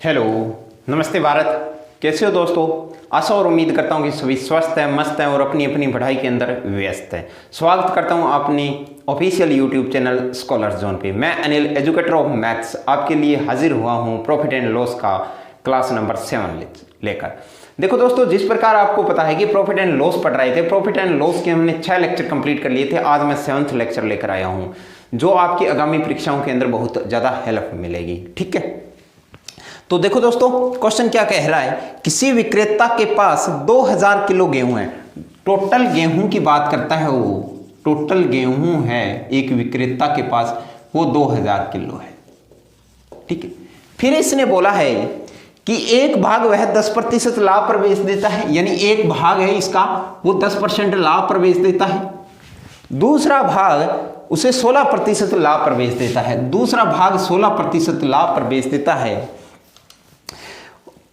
Hello, नमस्ते भारत। कैसे हो दोस्तों? आशा और उम्मीद करता हूँ कि सभी स्वस्थ हैं, मस्त हैं और अपनी अपनी पढ़ाई के अंदर व्यस्त हैं। स्वागत करता हूँ अपनी official YouTube channel scholars zone पे। मैं अनिल, एजुकेटर ऑफ मैथ्स, आपके लिए हाजिर हुआ हूँ प्रॉफिट एंड लॉस का क्लास नंबर 7 लेकर। देखो दोस्तों, जिस प्रकार आपको पता है कि प्रॉफिट एंड लॉस पढ़ रहे थे, प्रॉफिट एंड लॉस के हमने 6 लेक्चर कंप्लीट कर लिए थे। आज मैं 7वां लेक्चर लेकर आया हूँ, जो आपकी आगामी परीक्षाओं के अंदर बहुत ज़्यादा हेल्प मिलेगी। ठीक है, तो देखो दोस्तों, क्वेश्चन क्या कह रहा है। किसी विक्रेता के पास 2000 किलो गेहूं है। टोटल गेहूं की बात करता है वो, टोटल गेहूं है एक विक्रेता के पास, वो 2000 किलो है। ठीक है, फिर इसने बोला है कि एक भाग वह 10% लाभ पर बेच देता है, यानी एक भाग है इसका वो 10% लाभ पर बेच देता है। दूसरा भाग उसे 16% लाभ पर बेच देता है, दूसरा भाग 16% लाभ पर बेच देता है,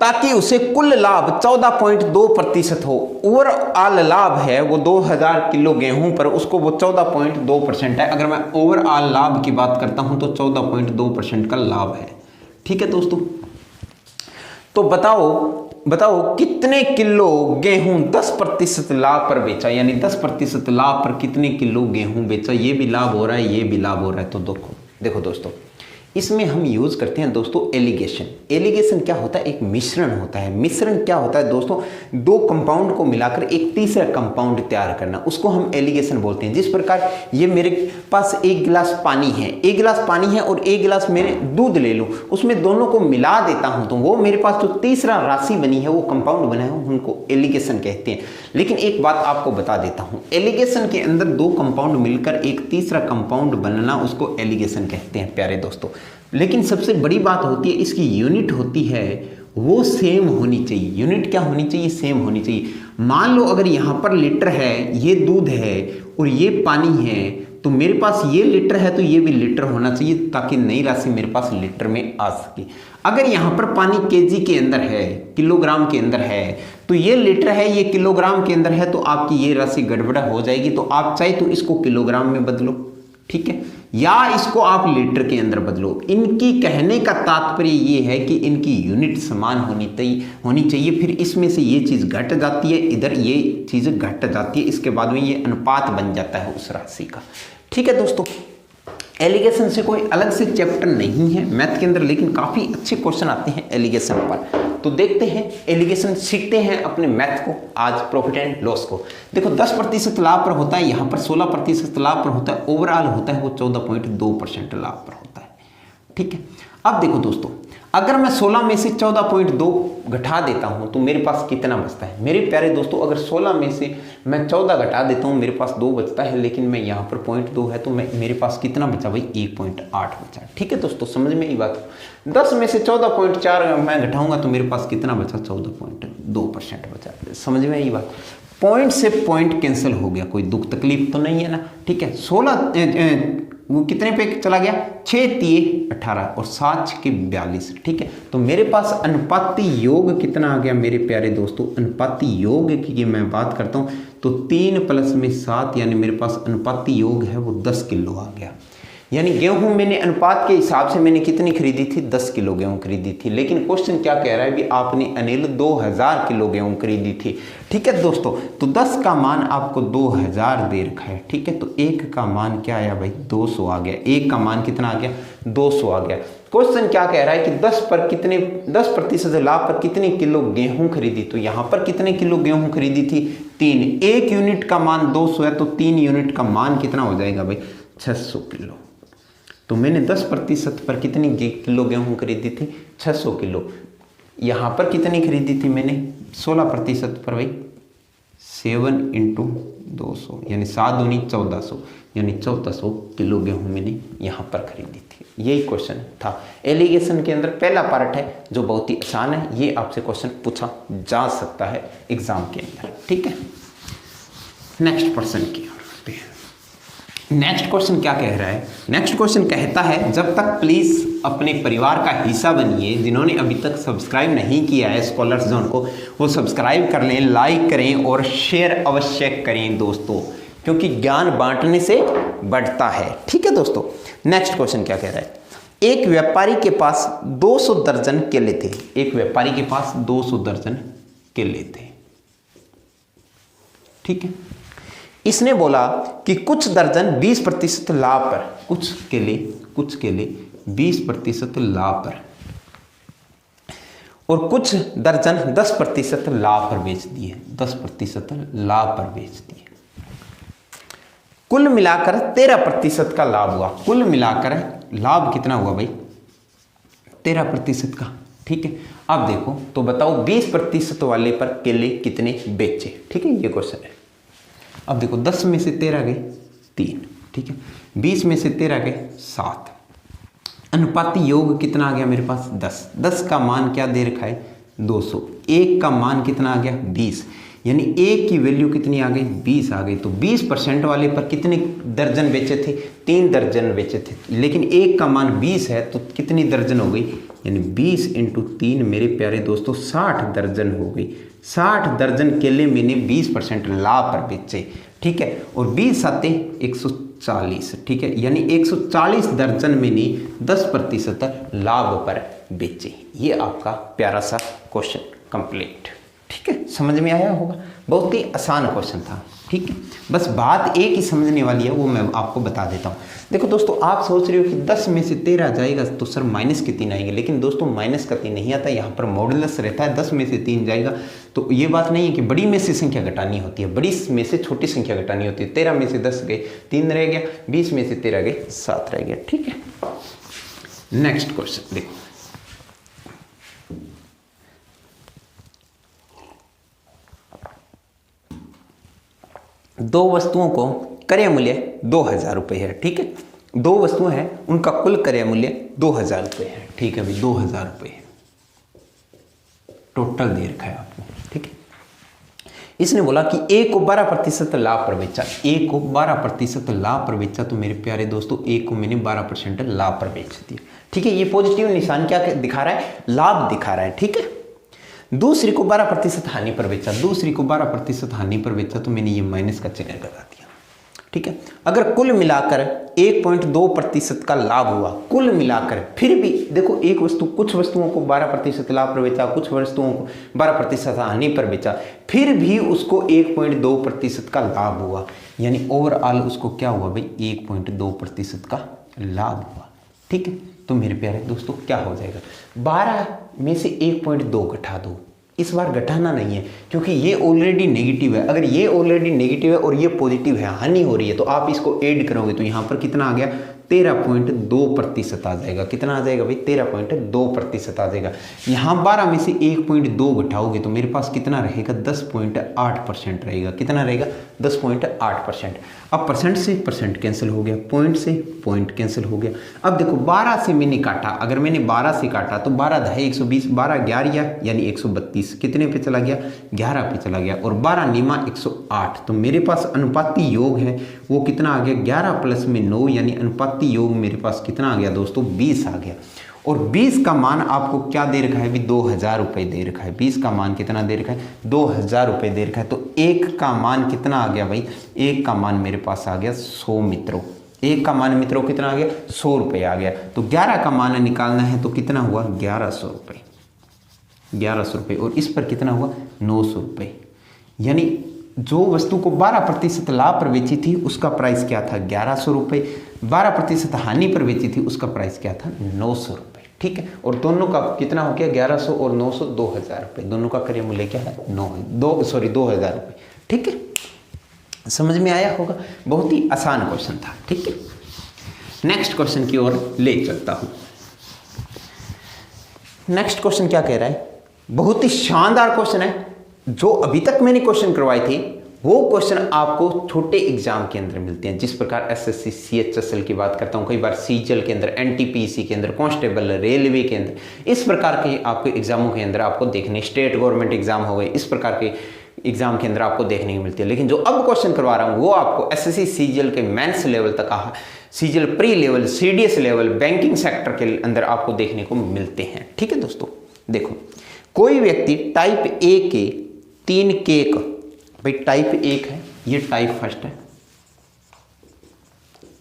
ताकि उसे कुल लाभ 14.2% हो। ओवरऑल लाभ है वो 2000 किलो गेहूं पर, उसको वो 14.2% है। अगर मैं ओवरऑल लाभ की बात करता हूं तो 14.2% का लाभ है। ठीक है दोस्तों, तो बताओ कितने किलो गेहूं 10% लाभ पर बेचा, यानी 10% लाभ पर कितने किलो गेहूं बेचा। ये भी लाभ हो रहा है, ये भी लाभ हो रहा है। तो देखो दोस्तों, इसमें हम यूज करते हैं दोस्तों एलिगेशन। एलिगेशन क्या होता है? एक मिश्रण होता है। मिश्रण क्या होता है दोस्तों? दो कंपाउंड को मिलाकर एक तीसरा कंपाउंड तैयार करना, उसको हम एलिगेशन बोलते हैं। जिस प्रकार ये मेरे पास एक गिलास पानी है, एक गिलास पानी है और एक गिलास मैंने दूध ले लूं, उसमें दोनों को मिला देता हूं तो वो मेरे पास जो तीसरा राशि बनी है, वो कंपाउंड बना है, उनको एलिगेशन कहते हैं। लेकिन एक बात आपको बता देता हूं, एलिगेशन के अंदर दो कंपाउंड मिलकर एक तीसरा कंपाउंड बनना, उसको एलिगेशन कहते हैं प्यारे दोस्तों। लेकिन सबसे बड़ी बात होती है, इसकी यूनिट होती है वो सेम होनी चाहिए। यूनिट क्या होनी चाहिए? सेम होनी चाहिए। मान लो अगर यहाँ पर लीटर है, ये दूध है और ये पानी है, तो मेरे पास ये लीटर है तो ये भी लीटर होना चाहिए, ताकि नई राशि मेरे पास लीटर में आ सके। अगर यहाँ पर पानी केजी के अंदर है, किलोग्राम के अंदर है, तो ये लीटर है, ये किलोग्राम के अंदर है, तो आपकी ये राशि गड़बड़ा हो जाएगी। तो आप चाहे तो इसको किलोग्राम में बदलो, ठीक है, या इसको आप लीटर के अंदर बदलो। इनकी कहने का तात्पर्य ये है कि इनकी यूनिट समान होनी चाहिए। फिर इसमें से ये चीज़ घट जाती है, इधर ये चीज़ घट जाती है, इसके बाद में ये अनुपात बन जाता है उस राशि का। ठीक है दोस्तों, एलिगेशन से कोई अलग से चैप्टर नहीं है मैथ के अंदर, लेकिन काफ़ी अच्छे क्वेश्चन आते हैं एलिगेशन पर। तो देखते हैं एलिगेशन, सीखते हैं अपने मैथ को आज, प्रॉफिट एंड लॉस को। देखो 10% लाभ पर होता है, यहाँ पर 16% लाभ पर होता है, ओवरऑल होता है वो 14.2% लाभ पर होता है। ठीक है, अब देखो दोस्तों, अगर मैं 16 में से 14.2 घटा देता हूं तो मेरे पास कितना बचता है? मेरे प्यारे दोस्तों, अगर 16 में से मैं 14 घटा देता हूं, मेरे पास 2 बचता है, लेकिन मैं यहाँ पर 0.2 है तो मेरे पास कितना बचा भाई? 1.8 बचा। ठीक है दोस्तों, समझ में ये बात? 10 में से 14.4 मैं घटाऊंगा तो मेरे पास कितना बचा? 14.2% बचा। समझ में ये बात? पॉइंट से पॉइंट कैंसिल हो गया, कोई दुख तकलीफ तो नहीं है ना। ठीक है, 16 वो कितने पे चला गया? 6 3 18 और 7 के 42। ठीक है, तो मेरे पास अनुपाती योग कितना आ गया मेरे प्यारे दोस्तों? अनुपाती योग की मैं बात करता हूं तो 3 + में 7, यानी मेरे पास अनुपाती योग है वो 10 किलो आ गया। यानी गेहूं मैंने अनुपात के हिसाब से मैंने कितनी खरीदी थी? 10 किलो गेहूं खरीदी थी। लेकिन क्वेश्चन क्या कह रहा है भी? आपने अनिल 2000 किलो गेहूं खरीदी थी। ठीक है दोस्तों, तो 10 का मान आपको 2000 दे रखा है। ठीक है, तो 1 का मान क्या आया भाई? 200 आ गया। 1 का मान कितना आ गया? 200 आ गया। क्वेश्चन क्या कह रहा है कि 10% लाभ पर कितने किलो गेहूं खरीदी? तो यहां पर कितने किलो गेहूं खरीदी थी? 3। 1 यूनिट का मान 200 है, तो 3 यूनिट का मान कितना हो जाएगा भाई? 600 किलो। तो मैंने 10% पर कितनी किलो गेहूं खरीदी थी? 600 किलो। यहाँ पर कितनी खरीदी थी मैंने? 16% पर भाई 7 × 200, यानी 7 दूनी 1400, यानी 1400 किलो गेहूं मैंने यहाँ पर खरीदी थी। यही क्वेश्चन था। एलिगेशन के अंदर पहला पार्ट है जो बहुत ही आसान है, ये आपसे क्वेश्चन पूछा जा सकता है एग्जाम के अंदर। ठीक है, नेक्स्ट क्वेश्चन की ओर। नेक्स्ट क्वेश्चन क्या कह रहा है? नेक्स्ट क्वेश्चन कहता है, जब तक प्लीज अपने परिवार का हिस्सा बनिए। जिन्होंने अभी तक सब्सक्राइब नहीं किया है स्कॉलर्स जोन को, वो सब्सक्राइब कर लें, लाइक करें और शेयर अवश्य करें दोस्तों, क्योंकि ज्ञान बांटने से बढ़ता है। ठीक है दोस्तों, नेक्स्ट क्वेश्चन क्या कह रहा है? एक व्यापारी के पास 200 दर्जन केले थे। एक व्यापारी के पास 200 दर्जन केले थे, ठीक है। इसने बोला कि कुछ दर्जन 20% लाभ पर, कुछ केले 20% लाभ पर और कुछ दर्जन 10% लाभ पर बेच दिए, 10% लाभ पर बेच दिए। कुल मिलाकर 13% का लाभ हुआ। कुल मिलाकर लाभ कितना हुआ भाई? 13% का, ठीक है। अब देखो तो बताओ 20% वाले पर केले कितने बेचे, ठीक है, ये क्वेश्चन है। अब देखो 10 में से 13 गए 3, ठीक है। 20 में से 13 गए 7। अनुपाती योग कितना आ गया मेरे पास? 10। 10 का मान क्या दे रखा है? 200। 1 का मान कितना आ गया? 20। यानी 1 की वैल्यू कितनी आ गई? 20 आ गई। तो 20% वाले पर कितने दर्जन बेचे थे? 3 दर्जन बेचे थे। लेकिन 1 का मान 20 है तो कितनी दर्जन हो गई? यानी 20 × 3 मेरे प्यारे दोस्तों 60 दर्जन हो गई। 60 दर्जन केले मैंने 20% लाभ पर बेचे, ठीक है। और 20 आते 140, ठीक है। यानी 140 दर्जन मैंने 10% लाभ पर बेचे। ये आपका प्यारा सा क्वेश्चन कंप्लीट, ठीक है। समझ में आया होगा, बहुत ही आसान क्वेश्चन था, ठीक है। बस बात एक ही समझने वाली है, वो मैं आपको बता देता हूँ। देखो दोस्तों, आप सोच रहे हो कि 10 में से 13 जाएगा तो सर माइनस के 3 आएंगे, लेकिन दोस्तों माइनस का 3 नहीं आता, यहाँ पर मॉडुलस रहता है। 10 में से 3 जाएगा तो ये बात नहीं है कि बड़ी में से संख्या घटानी होती है, बड़ी में से छोटी संख्या घटानी होती है। 13 में से 10 गए 3 रह गया, 20 में से 13 गए 7 रह गया, ठीक है। नेक्स्ट क्वेश्चन देखो, दो वस्तुओं को क्रय मूल्य 2000 रुपये है, ठीक है। 2 वस्तुएं हैं, उनका कुल क्रय मूल्य 2000 रुपये है, ठीक है भाई। 2000 रुपये है टोटल दे रखा है आपको, ठीक है। इसने बोला कि A को 12% लाभ पर बेचा, A को 12% लाभ पर बेचा। तो मेरे प्यारे दोस्तों A को मैंने 12% लाभ पर बेच दिया, ठीक है। ये पॉजिटिव निशान क्या दिखा रहा है? लाभ दिखा रहा है, ठीक है। दूसरी को 12% हानि पर बेचा, दूसरी को 12% हानि पर बेचा, तो मैंने ये माइनस का चिन्ह लगा दिया, ठीक है। अगर कुल मिलाकर 1.2% का लाभ हुआ, कुल मिलाकर, फिर भी देखो एक वस्तु, कुछ वस्तुओं को 12% लाभ पर बेचा, कुछ वस्तुओं को 12% हानि पर बेचा, फिर भी उसको 1.2% का लाभ हुआ। यानी ओवरऑल उसको क्या हुआ भाई? 1.2% का लाभ हुआ, ठीक है। तो मेरे प्यारे दोस्तों क्या हो जाएगा? 12 में से 1.2 घटा दो। इस बार घटाना नहीं है क्योंकि ये ऑलरेडी नेगेटिव है। अगर ये ऑलरेडी नेगेटिव है और ये पॉजिटिव है, हानि हो रही है, तो आप इसको ऐड करोगे तो यहाँ पर कितना आ गया? 13.2% आ जाएगा। कितना आ जाएगा भाई? 13.2% आ जाएगा। यहाँ 12 में से 1.2 घटाओगे तो मेरे पास कितना रहेगा? 10.8% रहेगा। कितना रहेगा? 10.8%। अब परसेंट से परसेंट कैंसिल हो गया, पॉइंट से पॉइंट कैंसिल हो गया। अब देखो 12 से मैंने काटा, अगर मैंने 12 से काटा तो 12 × 120, 12 11 यानी 132, कितने पे चला गया? 11 पे चला गया। और 12 निमा 108, तो मेरे पास अनुपाती योग है वो कितना आ गया? 11 + 9 यानी अनुपाती योग मेरे पास कितना आ गया दोस्तों? 20 आ गया। और 20 का मान आपको क्या दे रखा है? भी 2000 रुपये दे रखा है। 20 का मान कितना दे रखा है? 2000 रुपये दे रखा है। तो 1 का मान कितना आ गया भाई? 1 का मान मेरे पास आ गया 100 मित्रों। 1 का मान मित्रों कितना आ गया? 100 रुपये आ गया। तो 11 का मान निकालना है तो कितना हुआ? 1100 रुपये। 1100 रुपये। और इस पर कितना हुआ? 900 रुपये। यानी जो वस्तु को 12% लाभ पर बेची थी उसका प्राइस क्या था? 1100 रुपये। 12% हानि पर बेची थी उसका प्राइस क्या था? 900 रुपये, ठीक है। और दोनों का कितना हो गया? 1100 और 900, 2000 रुपये। दोनों का क्रय मूल्य क्या है? 2000 रुपये, ठीक है। समझ में आया होगा, बहुत ही आसान क्वेश्चन था, ठीक है। नेक्स्ट क्वेश्चन की ओर ले चलता हूं। नेक्स्ट क्वेश्चन क्या कह रहा है? बहुत ही शानदार क्वेश्चन है। जो अभी तक मैंने क्वेश्चन करवाए थे वो क्वेश्चन आपको छोटे एग्जाम के अंदर मिलते हैं। जिस प्रकार एसएससी सीएचएसएल की बात करता हूँ, कई बार सीजीएल के अंदर, एनटीपीसी के अंदर, कांस्टेबल, रेलवे के अंदर, इस प्रकार के आपके एग्जामों के अंदर आपको देखने, स्टेट गवर्नमेंट एग्जाम हो गए, इस प्रकार के एग्जाम के अंदर आपको देखने को मिलती है। लेकिन जो अब क्वेश्चन करवा रहा हूँ वो आपको एसएससी सीजीएल के मेंस लेवल तक, CGL pre level, CDS level, banking sector के अंदर आपको देखने को मिलते हैं, ठीक है दोस्तों। देखो, कोई व्यक्ति टाइप ए के 3 केक, भाई टाइप 1 है, ये टाइप फर्स्ट है,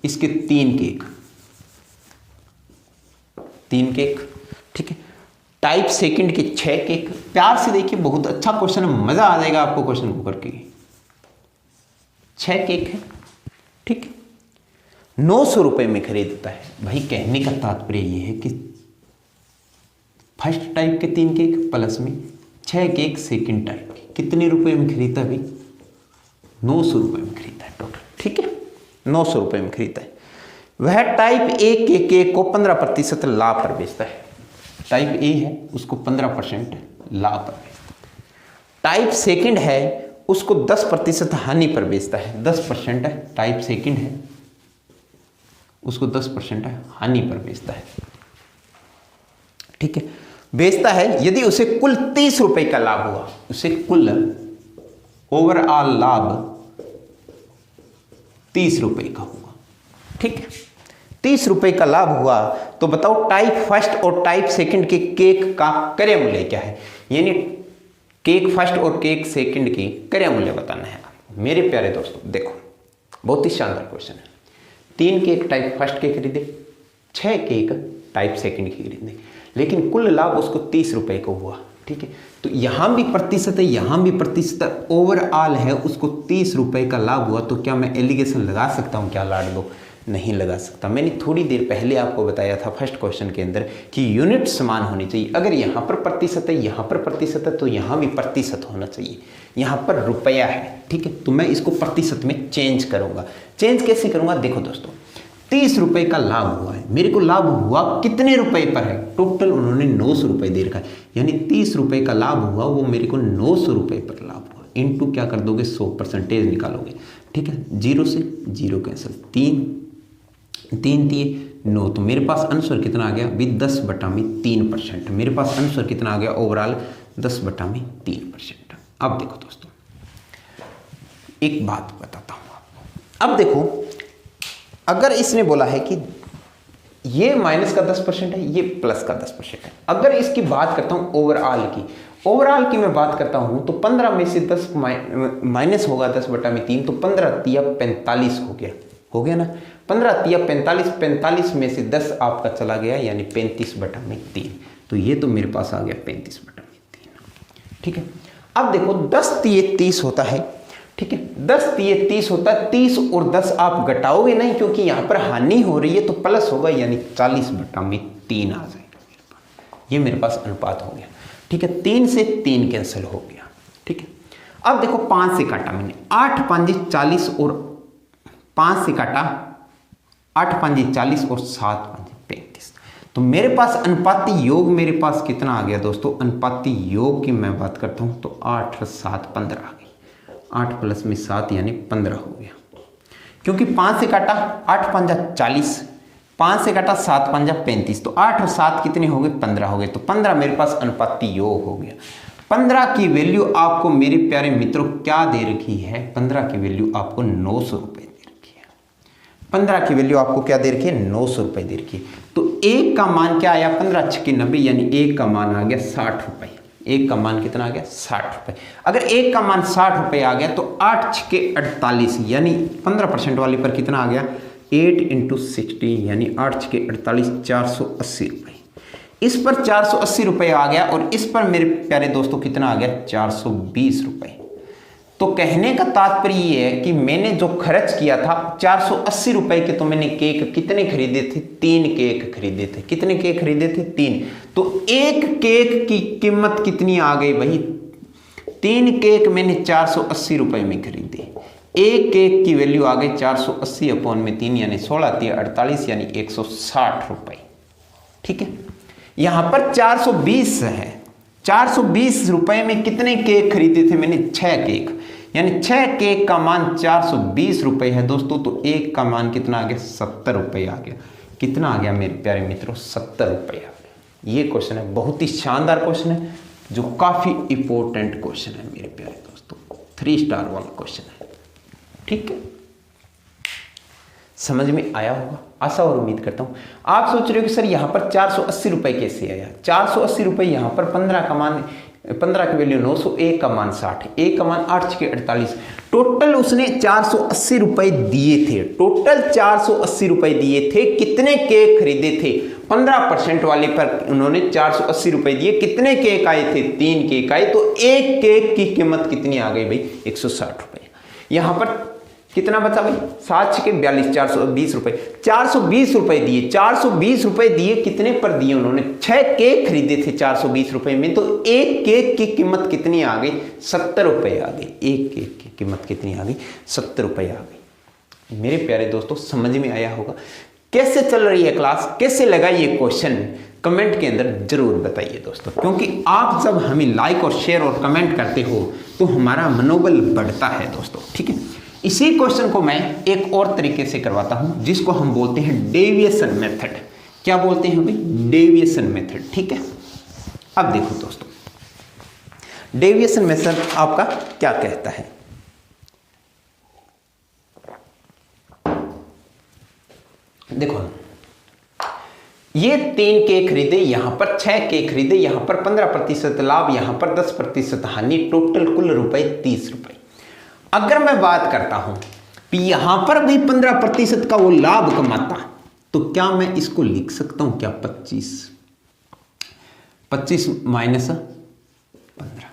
इसके 3 केक, 3 केक, ठीक है। टाइप सेकंड के 6 केक। प्यार से देखिए, बहुत अच्छा क्वेश्चन है, मजा आ जाएगा आपको क्वेश्चन को करके। 6 केक है, ठीक है, 900 रुपए में खरीदता है। भाई कहने का तात्पर्य ये है कि फर्स्ट टाइप के 3 केक प्लस में 6 केक सेकंड टाइप के कितने रुपए में खरीदता है भाई? 900 रुपए में खरीदता है टोटल, ठीक है, 900 रुपए में खरीदता है। वह टाइप ए के केक को 15% लाभ पर बेचता है। टाइप ए है उसको 15% लाभ पर बेचता है। टाइप सेकंड है उसको 10% हानि पर बेचता है। 10% है, टाइप सेकंड है उसको 10% हानि पर बेचता है, ठीक है, बेचता है। यदि उसे कुल 30 रुपए का लाभ हुआ, उसे कुल ओवरऑल लाभ 30 रुपए का हुआ, ठीक है, 30 रुपए का लाभ हुआ, तो बताओ टाइप फर्स्ट और टाइप सेकंड के केक का क्रय मूल्य क्या है? यानी केक फर्स्ट और केक सेकंड की क्रय मूल्य बताना है। मेरे प्यारे दोस्तों देखो, बहुत ही शानदार क्वेश्चन है। 3 केक टाइप फर्स्ट के खरीदे, 6 केक टाइप सेकंड की खरीदे, लेकिन कुल लाभ उसको 30 रुपए को हुआ, ठीक है। तो यहां भी प्रतिशत है, यहां भी प्रतिशत है, ओवरऑल है, उसको 30 रुपए का लाभ हुआ। तो क्या मैं एलिगेशन लगा सकता हूं क्या लाड दो? नहीं लगा सकता। मैंने थोड़ी देर पहले आपको बताया था फर्स्ट क्वेश्चन के अंदर कि यूनिट समान होनी चाहिए। अगर यहाँ पर प्रतिशत है, यहाँ पर प्रतिशत है, तो यहाँ भी प्रतिशत होना चाहिए। यहाँ पर रुपया है, ठीक है, तो मैं इसको प्रतिशत में चेंज करूँगा। चेंज कैसे करूँगा? देखो दोस्तों, 30 रुपए का लाभ हुआ है, मेरे को लाभ हुआ कितने रुपए पर है? टोटल उन्होंने 900 रुपए दे रखा है, यानी 30 रुपए का लाभ हुआ, वो मेरे को 900 रुपए पर लाभ हुआ। इनटू क्या कर दोगे? 100% निकालोगे, ठीक है। 0 से 0 कैंसिल, 3 दिए 9, तो मेरे पास आंसर कितना आ गया? भी 10/3%। मेरे पास आंसर कितना आ गया ओवरऑल? 10/3%। अब देखो दोस्तों, एक बात बताता हूं आपको। अब देखो, अगर इसने बोला है कि ये माइनस का 10% है, ये प्लस का 10% है। अगर इसकी बात करता हूं ओवरऑल की मैं बात करता हूं, तो 15 में से 10 माइनस होगा 10/3, तो 15 तिया 45 हो गया ना। 15 तिया 45, 45 में से 10 आपका चला गया, यानी 35/3। तो ये तो मेरे पास आ गया 35/3, ठीक है। अब देखो 10 तिये 30 होता है, ठीक है, 10 तिये 30 होता है। 30 और 10 आप घटाओगे नहीं, क्योंकि यहां पर हानि हो रही है, तो प्लस होगा, यानी 40/3 आ जाएगा। ये मेरे पास अनुपात हो गया, ठीक है। 3 से 3 कैंसिल हो गया, ठीक है। अब देखो 5 से काटा मैंने, 8 5 40 और 5 से काटा, 8 5 40 और 7 5 35। तो मेरे पास अनुपाती योग मेरे पास कितना आ गया दोस्तों? अनुपाती योग की मैं बात करता हूं तो 8 और 7 15 आ गई। 8 प्लस में 7 यानी 15 हो गया, क्योंकि 5 से काटा 8 5 40, 5 से काटा 7 5 35, तो 8 और 7 कितने हो गए? 15 हो गए। तो 15 मेरे पास अनुपाती योग हो गया। 15 की वैल्यू आपको मेरे प्यारे मित्रों क्या दे रखी है? 15 की वैल्यू आपको 900 रुपए दे रखी है। 15 की वैल्यू आपको क्या दे रखी है? 900 रुपए दे रखी है। तो 1 का मान क्या आया? 15 × 6 = 90, यानी 1 का मान आ गया 60 रुपए। 1 का मान कितना आ गया? 60 रुपए। अगर 1 का मान 60 रुपए आ गया, तो 8 × 6 = 48, यानी 15% वाली पर कितना आ गया? 8 × 60, यानी 8 × 6 = 48, 480 रुपए। इस पर 480 रुपए आ गया, और इस पर मेरे प्यारे दोस्तों कितना आ गया? 420 रुपए। तो कहने का तात्पर्य ये है कि मैंने जो खर्च किया था 480 रुपए के, तो मैंने केक कितने खरीदे थे? 3 केक खरीदे थे। कितने केक खरीदे थे? 3। तो 1 केक की कीमत कितनी आ गई भाई? 3 केक मैंने 480 रुपए में खरीदे। 1 केक की वैल्यू आ गई 480/3, यानी 16 × 48, यानी 160 रुपए, ठीक है। यहां पर 420 है। 420 रुपए में कितने केक खरीदे थे मैंने? 6 केक, यानी 6 केक का मान 420 रुपए है दोस्तों। तो 1 का मान कितना आ गया? 70 रुपए आ गया। कितना आ गया मेरे प्यारे मित्रों? 70 रुपए आ गया। ये क्वेश्चन है, बहुत ही शानदार क्वेश्चन है, जो काफी इंपॉर्टेंट क्वेश्चन है मेरे प्यारे दोस्तों। 3 स्टार वाला क्वेश्चन है, ठीक है। समझ में आया होगा, आशा और उम्मीद करता हूं। आप सोच रहे हो कि सर यहां पर 480 रुपए कैसे आया? 480 रुपए यहां पर 15 का मान, 15 की वैल्यू 900, 1 का मान 60, 1 का मान 8 × 6 = 48। टोटल उसने 480 रुपए दिए थे। टोटल 480 रुपए दिए थे। कितने केक खरीदे थे? 15% वाले पर उन्होंने 480 रुपए दिए। कितने केक आए थे? 3 केक आए, तो एक केक की कीमत कितनी आ गई भाई? 160 रुपए। यहां पर कितना बचा भाई? 7 के 42, 420 रुपए। 420 रुपए दिए, 420 रुपए दिए, कितने पर दिए उन्होंने? 6 केक खरीदे थे 420 रुपए में, तो एक केक की कीमत कितनी आ गई? 70 रुपए आ गई। एक केक की कीमत कितनी आ गई? 70 रुपए आ गई। मेरे प्यारे दोस्तों, समझ में आया होगा कैसे चल रही है क्लास, कैसे लगा ये क्वेश्चन? कमेंट के अंदर जरूर बताइए दोस्तों, क्योंकि आप जब हमें लाइक और शेयर और कमेंट करते हो तो हमारा मनोबल बढ़ता है दोस्तों, ठीक है। इसी क्वेश्चन को मैं एक और तरीके से करवाता हूं, जिसको हम बोलते हैं डेविएशन मेथड। क्या बोलते हैं भाई? डेविएशन मेथड, ठीक है। अब देखो दोस्तों, डेविएशन मेथड आपका क्या कहता है? देखो, ये 3 केक खरीदे, यहां पर 6 केक खरीदे, यहां पर 15% लाभ, यहां पर 10% हानि, टोटल कुल रुपए 30 रुपए। अगर मैं बात करता हूं कि यहां पर भी 15% का वो लाभ कमाता, तो क्या मैं इसको लिख सकता हूं क्या? 25 माइनस 15,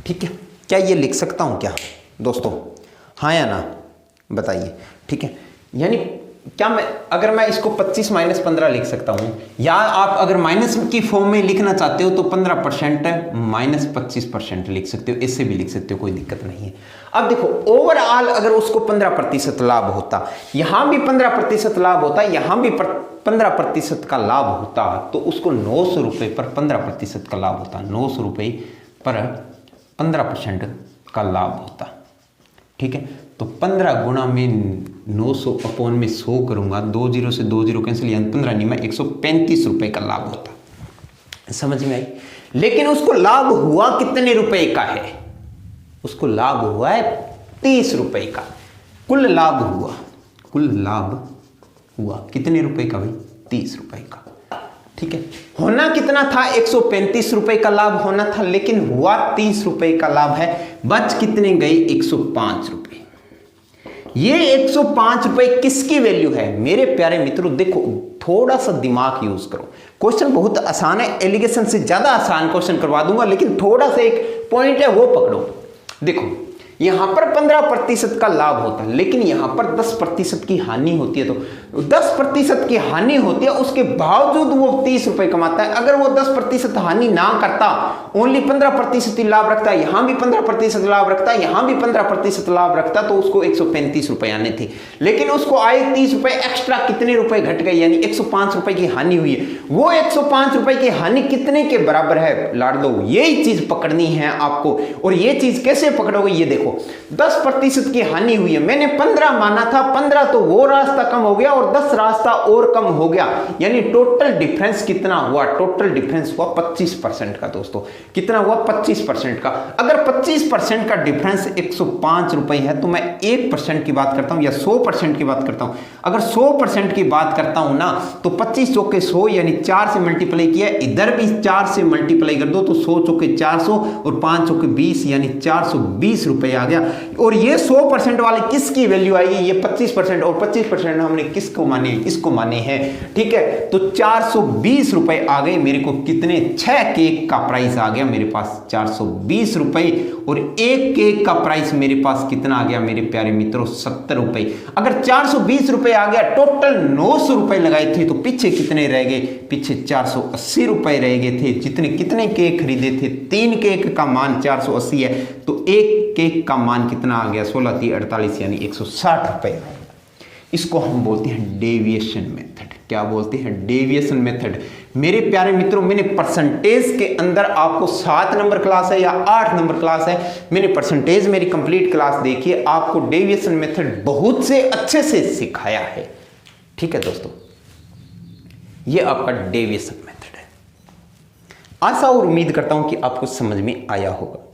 ठीक है। क्या ये लिख सकता हूं क्या दोस्तों? हाँ या ना बताइए, ठीक है। यानी क्या मैं, अगर मैं इसको 25 माइनस 15 लिख सकता हूं, या आप अगर माइनस की फॉर्म में लिखना चाहते हो तो 15% माइनस 25% लिख सकते हो, इससे भी लिख सकते हो, कोई दिक्कत नहीं है। अब देखो, ओवरऑल अगर उसको 15% लाभ होता, यहां भी 15% लाभ होता, यहां भी 15% का लाभ होता, तो उसको 900 रुपए पर 15% का लाभ होता, 900 रुपए पर 15% का लाभ होता, ठीक है। तो 15 गुणा में 900 अपॉन में 100 करूंगा, 2 0 से 2 0 कैंसिल, यानी 15 नहीं, मैं 135 रुपए का लाभ होता। समझ में आई? लेकिन उसको लाभ हुआ कितने रुपए का है? उसको लाभ हुआ है 30 रुपए का। कुल लाभ हुआ कितने रुपए का भाई? 30 रुपए का, ठीक है। होना कितना था? 135 रुपए का लाभ होना था, लेकिन हुआ 30 रुपए का लाभ है। बच कितने गए? 105 रुपए। ये 105 रुपए किसकी वैल्यू है? मेरे प्यारे मित्रों, देखो, थोड़ा सा दिमाग यूज करो। क्वेश्चन बहुत आसान है, एलिगेशन से ज्यादा आसान क्वेश्चन करवा दूंगा, लेकिन थोड़ा सा एक पॉइंट है वो पकड़ो। देखो, यहां पर 15% का लाभ होता है, लेकिन यहां पर 10% की हानि होती है। तो 10% की हानि होती है, उसके बावजूद वो 30 रुपए कमाता है। अगर वो 10% हानि ना करता, ओनली 15% लाभ रखता है, यहां भी 15% लाभ रखता है, यहां भी 15% लाभ रखता, तो उसको 135 रुपए आने थे। लेकिन उसको आए 30 रुपए एक्स्ट्रा, कितने रुपए घट गए? यानी 105 रुपए की हानि हुई है। वो 105 रुपए की हानि कितने के बराबर है लाडलो? यही चीज पकड़नी है आपको। और ये चीज कैसे पकड़ोगे? ये देखो, 10% की हानि हुई है, मैंने 15 माना था, 15 तो वो रास्ता कम हो गया और 10 रास्ता और कम हो गया, यानी टोटल डिफरेंस कितना हुआ? टोटल डिफरेंस हुआ 25% का दोस्तों। कितना हुआ? 25% का। अगर 25% का डिफरेंस 105 रुपए है, तो मैं 1% की बात करता हूं या 100% की बात करता हूं। अगर 100% की बात करता हूं ना, तो 25 चौके 100, यानी 4 से मल्टीप्लाई किया, इधर भी 4 से मल्टीप्लाई कर दो, तो 100 चौके 400 और 5 चौके 20, यानी 420 रुपए आ गया। और ये 100% वाले किसकी वैल्यू आएगी? ये 25%, और 25% हमने किसको माने? इसको माने हैं, ठीक है। तो 420 रुपए आ गए मेरे को। कितने? 6 केक का प्राइस आ गया मेरे पास 420 रुपए, और एक केक का प्राइस मेरे पास कितना आ गया मेरे प्यारे मित्रों? 70 रुपए। अगर 420 रुपए आ गया, टोटल 900 रुपए लगाए थे, तो पीछे कितने रह गए? पीछे 480 रुपए रह गए थे। कितने केक खरीदे थे? 3 केक का मान 480 है, तो एक केक का मान कितना आ गया? 16 3 48, यानी 160 रुपए। इसको हम बोलते हैं डेविएशन मेथड। क्या बोलते हैं? Deviation method. मेरे प्यारे मित्रों, मैंने परसेंटेज के अंदर आपको 7 नंबर क्लास है या 8 नंबर क्लास है, मैंने परसेंटेज मेरी कंप्लीट क्लास देखिए, आपको डेविएशन मेथड बहुत से अच्छे से सिखाया है, ठीक है दोस्तों। ये आपका डेविएशन मेथड है। आशा और उम्मीद करता हूं कि आपको समझ में आया होगा।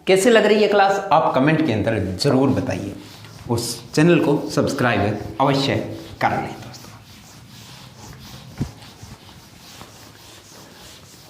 कैसे लग रही है क्लास? आप कमेंट के अंदर जरूर बताइए। उस चैनल को सब्सक्राइब अवश्य कर लें दोस्तों।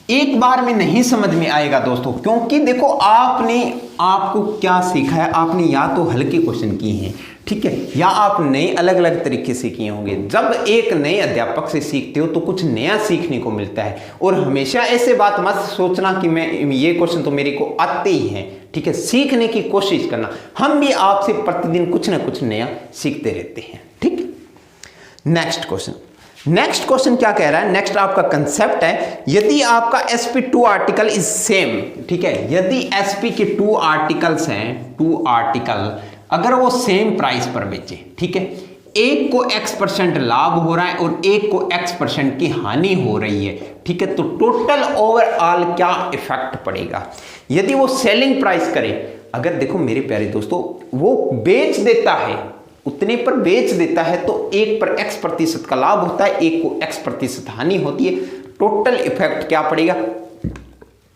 एक बार में नहीं समझ में आएगा दोस्तों, क्योंकि देखो आपको क्या सीखा है, आपने या तो हल्के क्वेश्चन किए हैं, ठीक है, या आप नए अलग अलग तरीके से किए होंगे। जब एक नए अध्यापक से सीखते हो तो कुछ नया सीखने को मिलता है। और हमेशा ऐसे बात मत सोचना कि मैं ये क्वेश्चन तो मेरे को आते ही हैं, ठीक है, सीखने की कोशिश करना। हम भी आपसे प्रतिदिन कुछ ना कुछ नया सीखते रहते हैं, ठीक। नेक्स्ट क्वेश्चन क्या कह रहा है, नेक्स्ट आपका कंसेप्ट है, यदि आपका sp2 आर्टिकल इज सेम, ठीक है, यदि sp के 2 आर्टिकल्स हैं, 2 आर्टिकल अगर वो सेम प्राइस पर बेचे, ठीक है, एक को x% लाभ हो रहा है और एक को x% की हानि हो रही है, ठीक है, तो टोटल ओवरऑल क्या इफेक्ट पड़ेगा यदि वो सेलिंग प्राइस करे। अगर देखो मेरे प्यारे दोस्तों, वो बेच देता है, उतने पर बेच देता है, तो एक पर x% का लाभ होता है, एक को x% हानि होती है। टोटल इफेक्ट क्या पड़ेगा,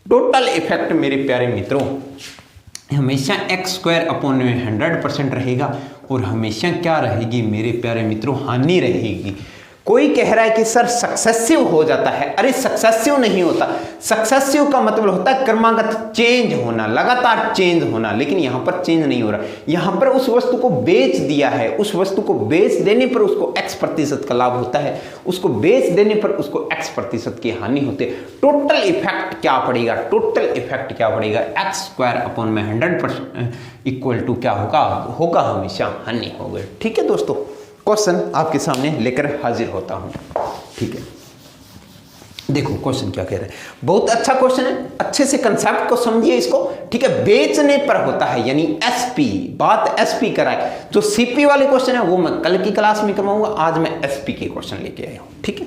टोटल इफेक्ट मेरे प्यारे मित्रों हमेशा x² 100% रहेगा और हमेशा क्या रहेगी मेरे प्यारे मित्रों, हानि रहेगी। कोई कह रहा है कि सर सक्सेसिव हो जाता है, अरे सक्सेसिव नहीं होता। सक्सेसिव का मतलब होता है क्रमागत चेंज होना, लगातार चेंज होना, लेकिन यहां पर चेंज नहीं हो रहा। यहां पर उस वस्तु को बेच दिया है, उस वस्तु को बेच देने पर उसको x% का लाभ होता है, उसको बेच देने पर उसको x% की हानि होती है। टोटल इफेक्ट क्या पड़ेगा, टोटल इफेक्ट क्या पड़ेगा, x² 100% इक्वल टू क्या होगा हमेशा हानि होगी, ठीक है दोस्तों। क्वेश्चन आपके सामने लेकर हाजिर होता हूं, ठीक है। देखो क्वेश्चन क्या कह रहे हैं, बहुत अच्छा क्वेश्चन है, अच्छे से कंसेप्ट को समझिए इसको, ठीक है। बेचने पर होता है यानी एसपी, बात एसपी कराए। जो सीपी वाले क्वेश्चन है वो मैं कल की क्लास में करवाऊंगा, आज मैं एसपी के क्वेश्चन लेके आया हूं, ठीक है।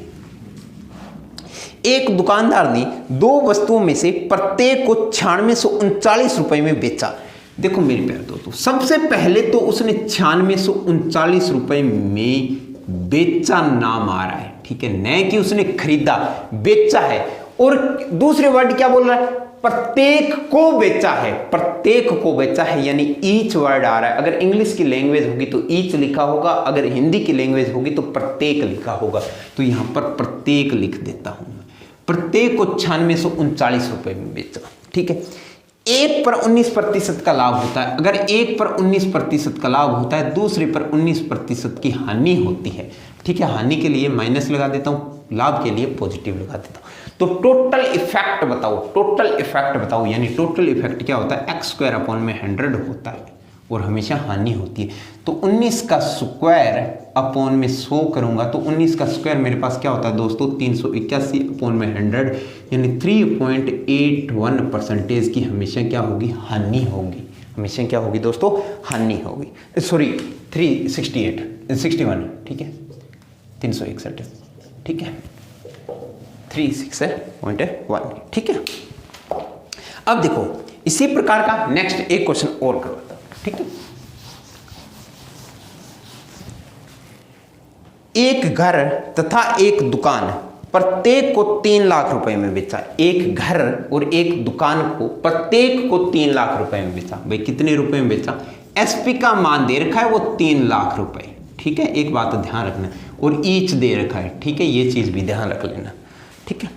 एक दुकानदार ने 2 वस्तुओं में से प्रत्येक को 9639 रुपए में बेचा। देखो मेरे प्यारे दोस्तों, सबसे पहले तो उसने 9639 रुपए में बेचा नाम आ रहा है, ठीक है, न कि उसने खरीदा, बेचा है। और दूसरे वर्ड क्या बोल रहा है, प्रत्येक को बेचा है, प्रत्येक को बेचा है यानी ईच वर्ड आ रहा है। अगर इंग्लिश की लैंग्वेज होगी तो ईच लिखा होगा, अगर हिंदी की लैंग्वेज होगी तो प्रत्येक लिखा होगा। तो यहां पर प्रत्येक लिख देता हूं मैं, प्रत्येक को 9639 रुपए में बेचा, ठीक है। एक पर 19% का लाभ होता है। अगर एक पर 19% का लाभ होता है, दूसरे पर 19% की हानि होती है, ठीक है। हानि के लिए माइनस लगा देता हूं, लाभ के लिए पॉजिटिव लगा देता हूं। तो टोटल इफेक्ट बताओ, टोटल इफेक्ट बताओ, यानी टोटल इफेक्ट क्या होता है, x² 100 होता है और हमेशा हानि होती है। तो 19 का स्क्वायर अपॉन में 100 करूंगा तो 19 का स्क्वायर मेरे पास क्या होता है दोस्तों, 381 अपॉन में 100 यानी 3.81% की हमेशा क्या होगी, हानि होगी। हमेशा क्या होगी दोस्तों, हानि होगी। सॉरी 61, ठीक है, 361, ठीक है, 361, ठीक है। अब देखो इसी प्रकार का नेक्स्ट एक क्वेश्चन और करवाता हूं, ठीक है। एक घर तथा एक दुकान प्रत्येक को 3 लाख रुपए में बेचा। एक घर और एक दुकान को प्रत्येक को 3 लाख रुपए में बेचा। भाई कितने रुपए में बेचा, एसपी का मान दे रखा है वो 3 लाख रुपए, ठीक है। एक बात ध्यान रखना, और ईच दे रखा है, ठीक है, ये चीज भी ध्यान रख लेना, ठीक है।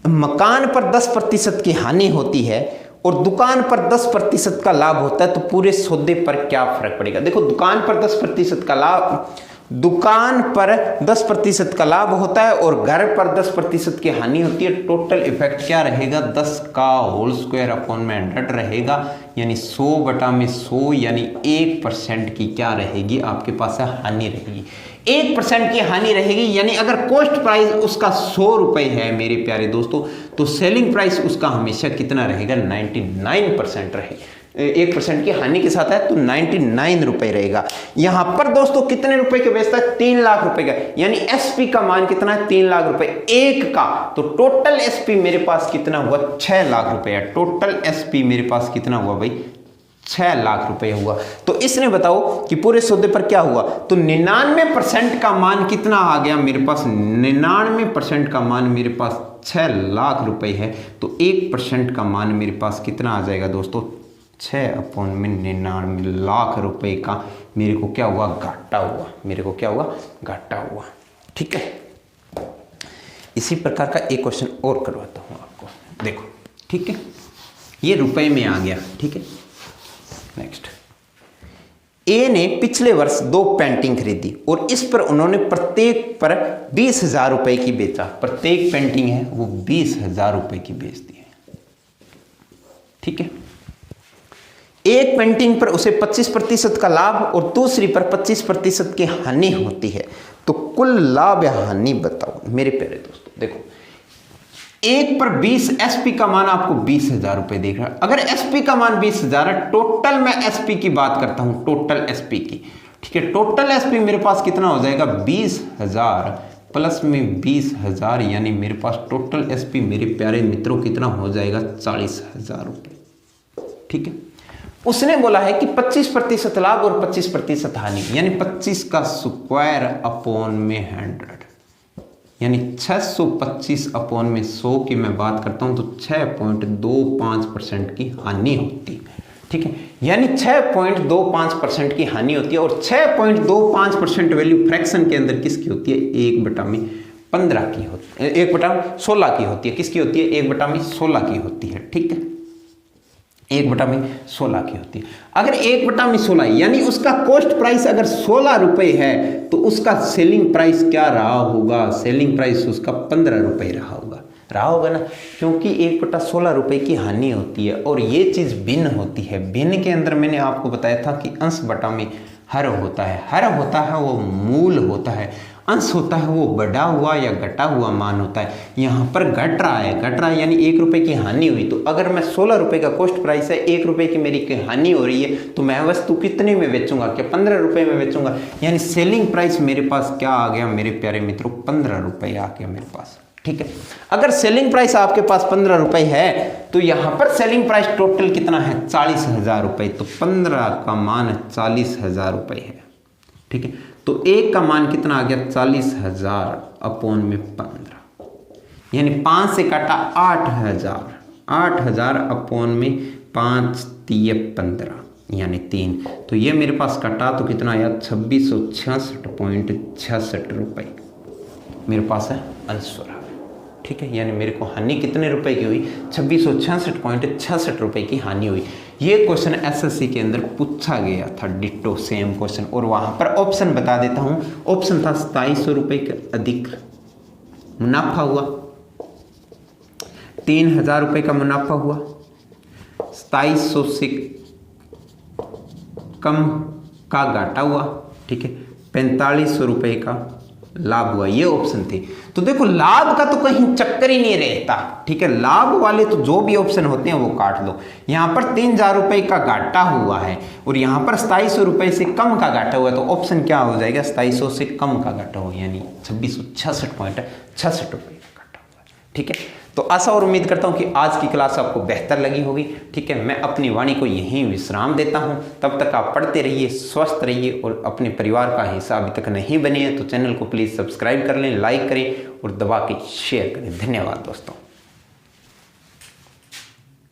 मकान पर 10% की हानि होती है और दुकान पर 10% का लाभ होता है, तो पूरे सौदे पर क्या फर्क पड़ेगा। देखो दुकान पर 10% का लाभ, दुकान पर 10% का लाभ होता है और घर पर 10% की हानि होती है। टोटल इफेक्ट क्या रहेगा, 10 का होल स्क्वायर अपॉन में 100 रहेगा, यानी 100/100 यानी 1% की क्या रहेगी आपके पास है, हानि रहेगी। 1% की हानि रहेगी, यानी अगर कॉस्ट प्राइस उसका 100 रुपए है मेरे प्यारे दोस्तों, तो सेलिंग प्राइस उसका हमेशा कितना रहेगा, 99% रहेगा। 1% की हानि के साथ है तो 99 रुपए रहेगा। यहां पर दोस्तों कितने रुपए के बेचता है, 3 लाख रुपए का, यानी एसपी का मान कितना है, 3 लाख रुपए एक का। तो टोटल एसपी मेरे पास कितना हुआ, 6 लाख रुपए। टोटल एसपी मेरे पास कितना हुआ भाई, 6 लाख रुपए हुआ। तो इसने बताओ कि पूरे सौदे पर क्या हुआ, तो 99% का मान कितना आ गया मेरे पास, 99% का मान मेरे पास 6 लाख रुपए है, तो 1% का मान मेरे पास कितना आ जाएगा दोस्तों, 6/99 लाख रुपए का मेरे को क्या हुआ, घाटा हुआ। मेरे को क्या हुआ, घाटा हुआ, ठीक है। इसी प्रकार का एक क्वेश्चन और करवाता हूँ आपको, देखो, ठीक है, ये रुपए में आ गया, ठीक है। नेक्स्ट, ए ने पिछले वर्ष 2 पेंटिंग खरीदी और इस पर उन्होंने प्रत्येक पर 20,000 रुपए की बेचा। प्रत्येक पेंटिंग है वो 20,000 रुपए की बेच दी है, ठीक है। एक पेंटिंग पर उसे 25% का लाभ और दूसरी पर 25% की हानि होती है, तो कुल लाभ या हानि बताओ। मेरे प्यारे दोस्तों देखो, एक पर 20 एसपी का मान आपको 20,000 रुपए देख रहा है। अगर एसपी का मान 20,000 है, टोटल मैं एसपी की बात करता हूं, टोटल एसपी की, ठीक है। टोटल एसपी मेरे पास कितना हो जाएगा, 20,000 प्लस में 20,000, यानी मेरे पास टोटल एसपी मेरे प्यारे मित्रों कितना हो जाएगा, 40,000 रुपए, ठीक है। उसने बोला है कि 25% लाभ और 25% हानि, यानी 25 का स्क्वायर अपॉन में 100, यानी 625 अपॉन में 100 की मैं बात करता हूं तो 6.25% की हानि होती है, ठीक है। यानी 6.25% की हानि होती है और 6.25% वैल्यू फ्रैक्शन के अंदर किसकी होती है, 1/15 की होती है, 1/16 की होती है। किसकी होती है, 1/16 की होती है, ठीक है। 1/16 की होती है। अगर 1/16 यानी उसका कॉस्ट प्राइस अगर 16 रुपए है तो उसका सेलिंग प्राइस क्या रहा होगा, सेलिंग प्राइस उसका 15 रुपए रहा होगा ना, क्योंकि 1/16 रुपए की हानि होती है और ये चीज भिन्न होती है। भिन्न के अंदर मैंने आपको बताया था कि अंश बटा में हर होता है, हर होता है वो मूल होता है, अंश होता है वो बढ़ा हुआ या घटा हुआ मान होता है। यहाँ पर घट रहा है यानी 1 रुपए की हानि हुई। तो अगर मैं 16 रुपए का कॉस्ट प्राइस है, 1 रुपए की मेरी हानि हो रही है, तो मैं वस्तु कितने में बेचूंगा, क्या 15 रुपए में बेचूंगा, यानी सेलिंग प्राइस मेरे पास क्या आ गया मेरे प्यारे मित्रों, 15 रुपए आ गया मेरे पास, ठीक है। अगर सेलिंग प्राइस आपके पास 15 रुपए है तो यहां पर सेलिंग प्राइस टोटल कितना है, 40,000 रुपए, तो 15 का मान 40,000 रुपए है, ठीक है। तो एक का मान कितना आ गया, 40,000 अपॉन में 15, यानी 5 से काटा 8,000, 8,000 अपॉन में 5 3 15 यानी 3, तो ये मेरे पास कटा तो कितना आया, 2666.66 रुपए मेरे पास है आंसर, ठीक है। यानी मेरे को हानि कितने रुपए की हुई, 2666.66 रुपए की हानि हुई। ये क्वेश्चन एसएससी के अंदर पूछा गया था, डिट्टो सेम क्वेश्चन, और वहां पर ऑप्शन बता देता हूं। ऑप्शन था 2700 रुपए का अधिक मुनाफा हुआ, 3,000 रुपए का मुनाफा हुआ, 2700 से कम का घाटा हुआ, ठीक है, 4500 रुपए का लाभ हुआ। ये ऑप्शन थे। तो देखो लाभ का तो कहीं चक्कर ही नहीं रहता, ठीक है। लाभ वाले तो जो भी ऑप्शन होते हैं वो काट लो। यहां पर 3,000 रुपए का घाटा हुआ है और यहां पर 2700 रुपए से कम का घाटा हुआ है, तो ऑप्शन क्या हो जाएगा, 2700 से कम का घाटा हुआ, यानी 2666.66 रुपए का घाटा हुआ, ठीक है। तो आशा और उम्मीद करता हूं कि आज की क्लास आपको बेहतर लगी होगी, ठीक है। मैं अपनी वाणी को यहीं विश्राम देता हूं, तब तक आप पढ़ते रहिए, स्वस्थ रहिए और अपने परिवार का हिस्सा अभी तक नहीं बने हैं तो चैनल को प्लीज़ सब्सक्राइब कर लें, लाइक करें और दबा के शेयर करें। धन्यवाद दोस्तों।